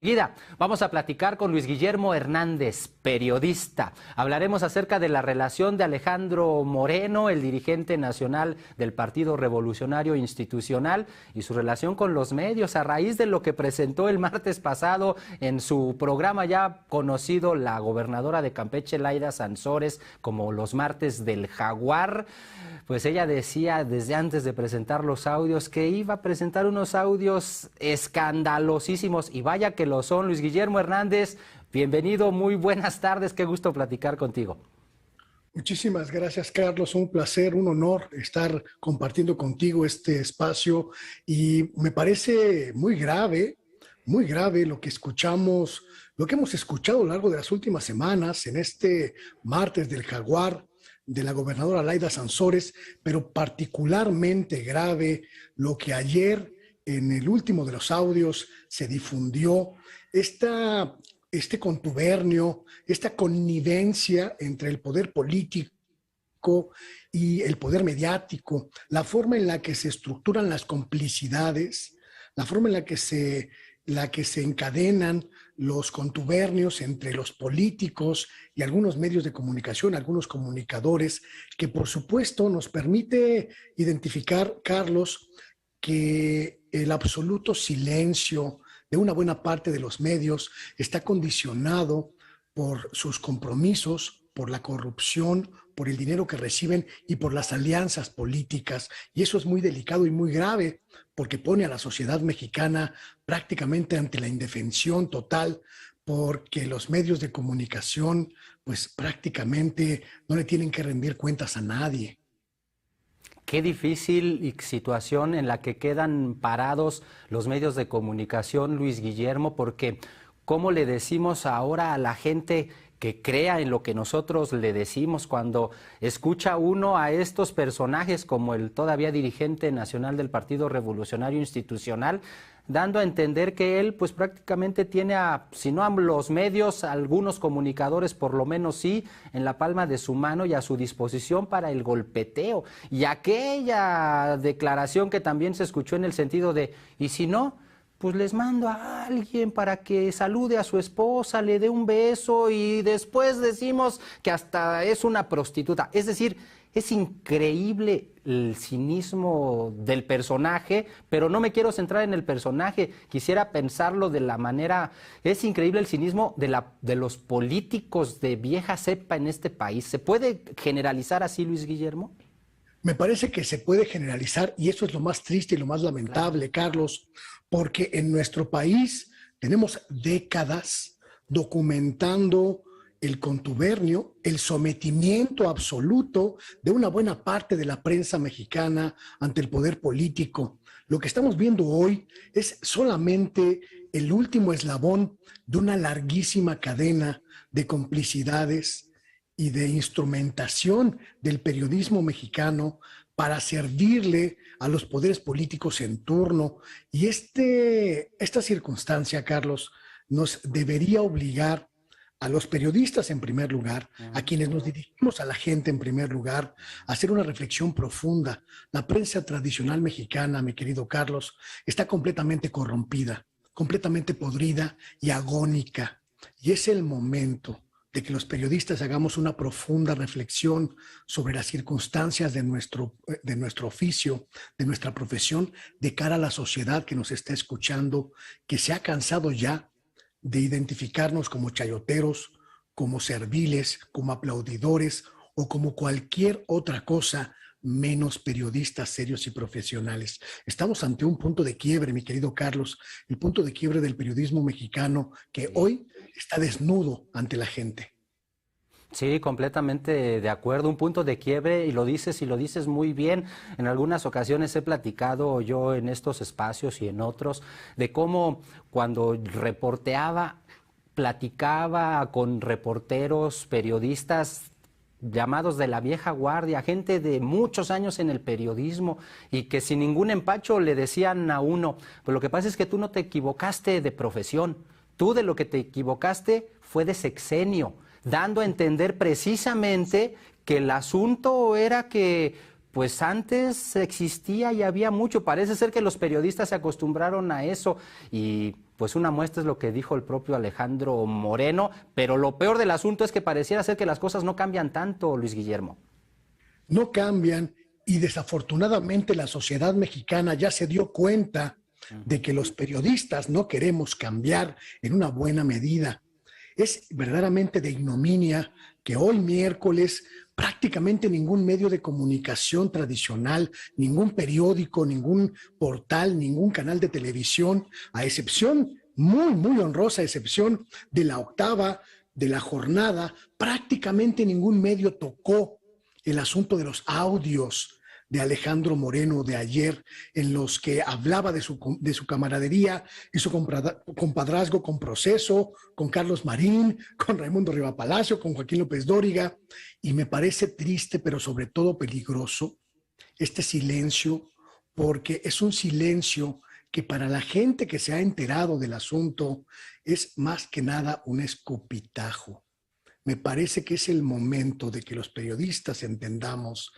Enseguida vamos a platicar con Luis Guillermo Hernández, periodista. Hablaremos acerca de la relación de Alejandro Moreno, el dirigente nacional del Partido Revolucionario Institucional, y su relación con los medios a raíz de lo que presentó el martes pasado en su programa ya conocido la gobernadora de Campeche, Laida Sansores, como los martes del Jaguar. Pues ella decía desde antes de presentar los audios que iba a presentar unos audios escandalosísimos, y vaya que lo son. Luis Guillermo Hernández, bienvenido, muy buenas tardes, qué gusto platicar contigo. Muchísimas gracias, Carlos, un placer, un honor estar compartiendo contigo este espacio, y me parece muy grave lo que escuchamos, lo que hemos escuchado a lo largo de las últimas semanas en este martes del Jaguar de la gobernadora Laida Sansores, pero particularmente grave lo que ayer en el último de los audios se difundió, este contubernio, esta connivencia entre el poder político y el poder mediático, la forma en la que se estructuran las complicidades, la forma en la que se encadenan los contubernios entre los políticos y algunos medios de comunicación, algunos comunicadores, que por supuesto nos permite identificar, Carlos, que el absoluto silencio de una buena parte de los medios está condicionado por sus compromisos, por la corrupción, por el dinero que reciben y por las alianzas políticas. Y eso es muy delicado y muy grave, porque pone a la sociedad mexicana prácticamente ante la indefensión total, porque los medios de comunicación pues prácticamente no le tienen que rendir cuentas a nadie. Qué difícil situación en la que quedan parados los medios de comunicación, Luis Guillermo, porque ¿cómo le decimos ahora a la gente que crea en lo que nosotros le decimos cuando escucha uno a estos personajes como el todavía dirigente nacional del Partido Revolucionario Institucional, dando a entender que él pues prácticamente tiene si no a los medios, a algunos comunicadores por lo menos sí, en la palma de su mano y a su disposición para el golpeteo? Y aquella declaración que también se escuchó en el sentido de, ¿y si no? Pues les mando a alguien para que salude a su esposa, le dé un beso y después decimos que hasta es una prostituta. Es decir, es increíble el cinismo del personaje, pero no me quiero centrar en el personaje, quisiera pensarlo de la manera, es increíble el cinismo de los políticos de vieja cepa en este país. ¿Se puede generalizar así, Luis Guillermo? Me parece que se puede generalizar, y eso es lo más triste y lo más lamentable, claro, Carlos, porque en nuestro país tenemos décadas documentando el contubernio, el sometimiento absoluto de una buena parte de la prensa mexicana ante el poder político. Lo que estamos viendo hoy es solamente el último eslabón de una larguísima cadena de complicidades y de instrumentación del periodismo mexicano para servirle a los poderes políticos en turno. Y esta circunstancia, Carlos, nos debería obligar a los periodistas en primer lugar, a quienes nos dirigimos a la gente en primer lugar, a hacer una reflexión profunda. La prensa tradicional mexicana, mi querido Carlos, está completamente corrompida, completamente podrida y agónica. Y es el momento de que los periodistas hagamos una profunda reflexión sobre las circunstancias de nuestro oficio, de nuestra profesión, de cara a la sociedad que nos está escuchando, que se ha cansado ya de identificarnos como chayoteros, como serviles, como aplaudidores o como cualquier otra cosa menos periodistas serios y profesionales. Estamos ante un punto de quiebre, mi querido Carlos, el punto de quiebre del periodismo mexicano que hoy está desnudo ante la gente. Sí, completamente de acuerdo, un punto de quiebre, y lo dices muy bien. En algunas ocasiones he platicado yo en estos espacios y en otros de cómo cuando reporteaba, platicaba con reporteros, periodistas llamados de la vieja guardia, gente de muchos años en el periodismo, y que sin ningún empacho le decían a uno, pues lo que pasa es que tú no te equivocaste de profesión, tú de lo que te equivocaste fue de sexenio, dando a entender precisamente que el asunto era que pues antes existía y había mucho. Parece ser que los periodistas se acostumbraron a eso y pues una muestra es lo que dijo el propio Alejandro Moreno, pero lo peor del asunto es que pareciera ser que las cosas no cambian tanto, Luis Guillermo. No cambian y desafortunadamente la sociedad mexicana ya se dio cuenta de que los periodistas no queremos cambiar en una buena medida. Es verdaderamente de ignominia que hoy miércoles prácticamente ningún medio de comunicación tradicional, ningún periódico, ningún portal, ningún canal de televisión, a excepción, muy honrosa excepción de La Octava, de La Jornada, prácticamente ningún medio tocó el asunto de los audios de Alejandro Moreno de ayer, en los que hablaba de su camaradería y su compadrazgo con Proceso, con Carlos Marín, con Raimundo Riva Palacio, con Joaquín López Dóriga, y me parece triste, pero sobre todo peligroso, este silencio, porque es un silencio que para la gente que se ha enterado del asunto es más que nada un escupitajo. Me parece que es el momento de que los periodistas entendamos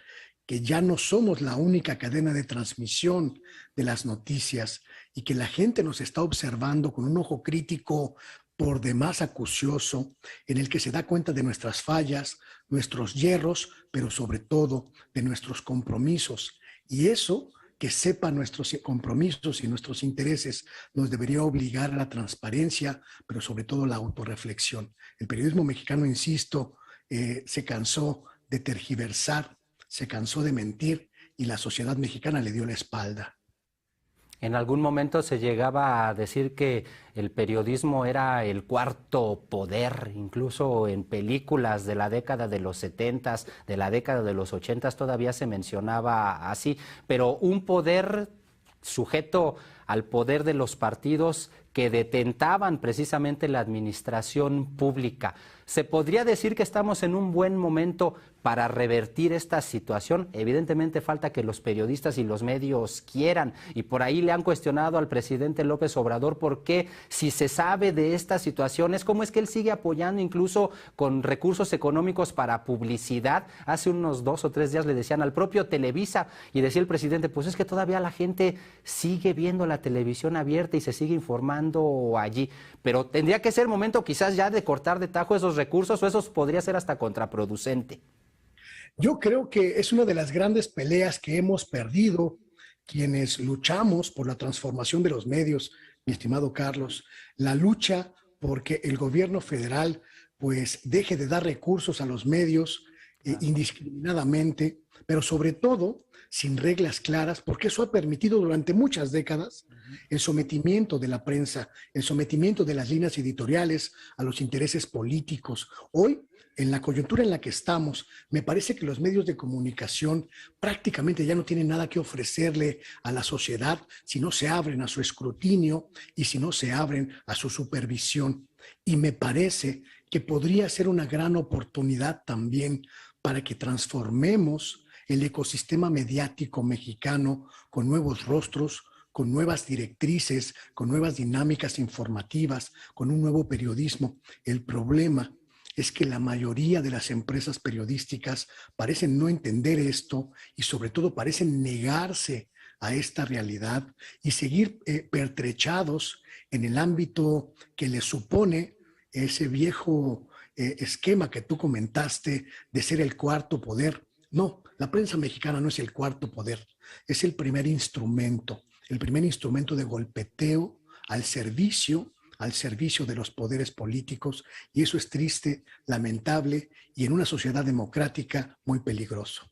que ya no somos la única cadena de transmisión de las noticias y que la gente nos está observando con un ojo crítico por demás acucioso, en el que se da cuenta de nuestras fallas, nuestros hierros, pero sobre todo de nuestros compromisos. Y eso, que sepa nuestros compromisos y nuestros intereses, nos debería obligar a la transparencia, pero sobre todo la autorreflexión. El periodismo mexicano, insisto, se cansó de tergiversar, se cansó de mentir y la sociedad mexicana le dio la espalda. En algún momento se llegaba a decir que el periodismo era el cuarto poder, incluso en películas de la década de los 70s, de la década de los 80s todavía se mencionaba así, pero un poder sujeto al poder de los partidos que detentaban precisamente la administración pública. ¿Se podría decir que estamos en un buen momento para revertir esta situación? Evidentemente falta que los periodistas y los medios quieran, y por ahí le han cuestionado al presidente López Obrador por qué, si se sabe de estas situaciones, cómo es que él sigue apoyando incluso con recursos económicos para publicidad. Hace unos 2 o 3 días le decían al propio Televisa, y decía el presidente, pues es que todavía la gente sigue viendo la televisión abierta y se sigue informando allí, pero tendría que ser momento quizás ya de cortar de tajo esos recursos, o eso podría ser hasta contraproducente. Yo creo que es una de las grandes peleas que hemos perdido quienes luchamos por la transformación de los medios, mi estimado Carlos, la lucha porque el gobierno federal pues deje de dar recursos a los medios indiscriminadamente, pero sobre todo sin reglas claras, porque eso ha permitido durante muchas décadas el sometimiento de la prensa, el sometimiento de las líneas editoriales a los intereses políticos. Hoy, en la coyuntura en la que estamos, me parece que los medios de comunicación prácticamente ya no tienen nada que ofrecerle a la sociedad si no se abren a su escrutinio y si no se abren a su supervisión. Y me parece que podría ser una gran oportunidad también para que transformemos el ecosistema mediático mexicano con nuevos rostros, con nuevas directrices, con nuevas dinámicas informativas, con un nuevo periodismo. El problema es que la mayoría de las empresas periodísticas parecen no entender esto y sobre todo parecen negarse a esta realidad y seguir pertrechados en el ámbito que les supone ese viejo esquema que tú comentaste de ser el cuarto poder. No, la prensa mexicana no es el cuarto poder, es el primer instrumento de golpeteo al servicio de los poderes políticos, y eso es triste, lamentable y en una sociedad democrática muy peligroso.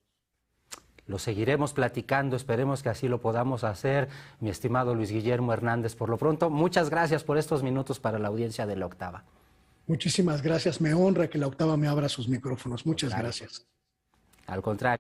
Lo seguiremos platicando, esperemos que así lo podamos hacer, mi estimado Luis Guillermo Hernández. Por lo pronto, muchas gracias por estos minutos para la audiencia de La Octava. Muchísimas gracias, me honra que La Octava me abra sus micrófonos. Muchas gracias. Al contrario.